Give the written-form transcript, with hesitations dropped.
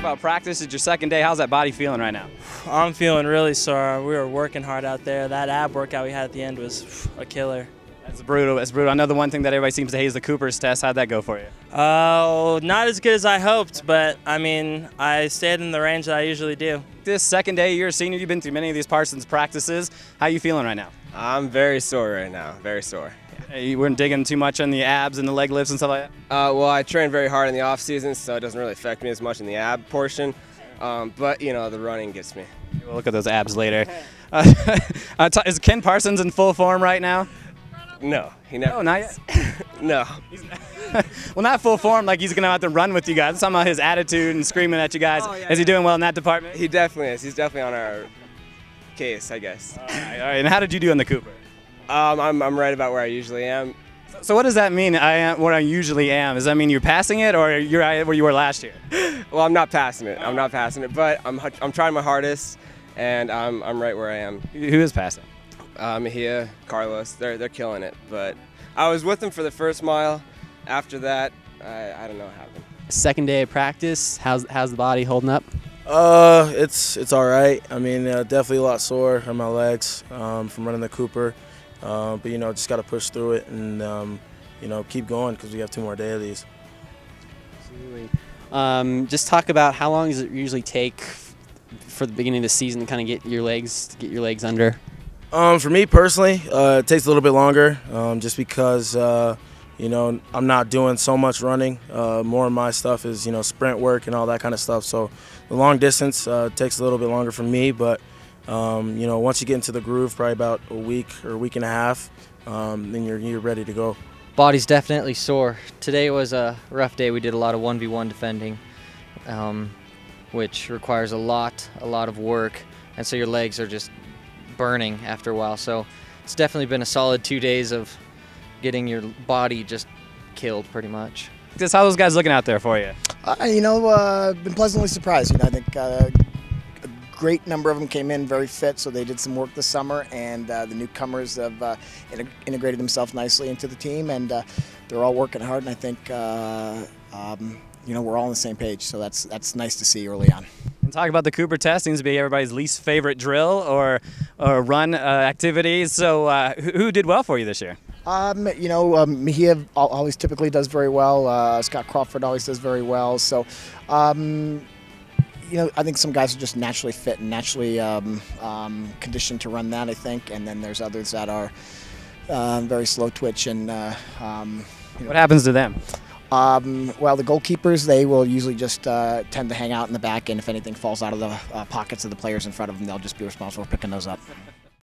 about practice. It's your second day. How's that body feeling right now? I'm feeling really sore. We were working hard out there. That ab workout we had at the end was a killer. That's brutal. That's brutal. I know the one thing that everybody seems to hate is the Cooper's test. How'd that go for you? Not as good as I hoped, but I mean, I stayed in the range that I usually do. This second day, you're a senior. You've been through many of these Parsons practices. How are you feeling right now? I'm very sore right now. Very sore. You weren't digging too much on the abs and the leg lifts and stuff like that? Well, I train very hard in the off season, so it doesn't really affect me as much in the ab portion. But you know, the running gets me. We'll look at those abs later. Is Ken Parsons in full form right now? No, he never. Oh, not yet. No. Well, not full form. Like he's gonna have to run with you guys. I'm talking about his attitude and screaming at you guys. Oh, yeah, is he doing well in that department? He definitely is. He's definitely on our case, I guess. All right. And how did you do in the Cooper? I'm right about where I usually am. So what does that mean? I am where I usually am. Does that mean you're passing it, or you're where you were last year? Well, I'm not passing it. I'm not passing it, but I'm trying my hardest, and I'm right where I am. Who is passing? Mejia, Carlos, they're killing it. But I was with them for the first mile. After that, I don't know what happened. Second day of practice. How's the body holding up? It's all right. I mean, definitely a lot sore on my legs from running the Cooper. But you know, just got to push through it and you know, keep going because we have 2 more days of these. Absolutely. Just talk about how long does it usually take for the beginning of the season to kind of get your legs under? For me personally, it takes a little bit longer, just because you know, I'm not doing so much running. More of my stuff is, you know, sprint work and all that kind of stuff. So the long distance takes a little bit longer for me, but you know, once you get into the groove, probably about a week or a week and a half, then you're ready to go. Body's definitely sore. Today was a rough day. We did a lot of 1v1 defending, which requires a lot of work, and so your legs are just burning after a while. So it's definitely been a solid 2 days of getting your body just killed pretty much. Just how those guys looking out there for you? You know, been pleasantly surprised. You know, I think a great number of them came in very fit, so they did some work this summer, and the newcomers have integrated themselves nicely into the team, and they're all working hard, and I think you know, we're all on the same page, so that's nice to see early on. And talk about the Cooper test. Seems to be everybody's least favorite drill or run activities. So who did well for you this year? You know, Mejia always typically does very well. Scott Crawford always does very well. So, you know, I think some guys are just naturally fit and naturally conditioned to run that, I think. And then there's others that are very slow twitch and. You know, what happens to them? Well, the goalkeepers, they will usually just tend to hang out in the back, and if anything falls out of the pockets of the players in front of them, they'll just be responsible for picking those up.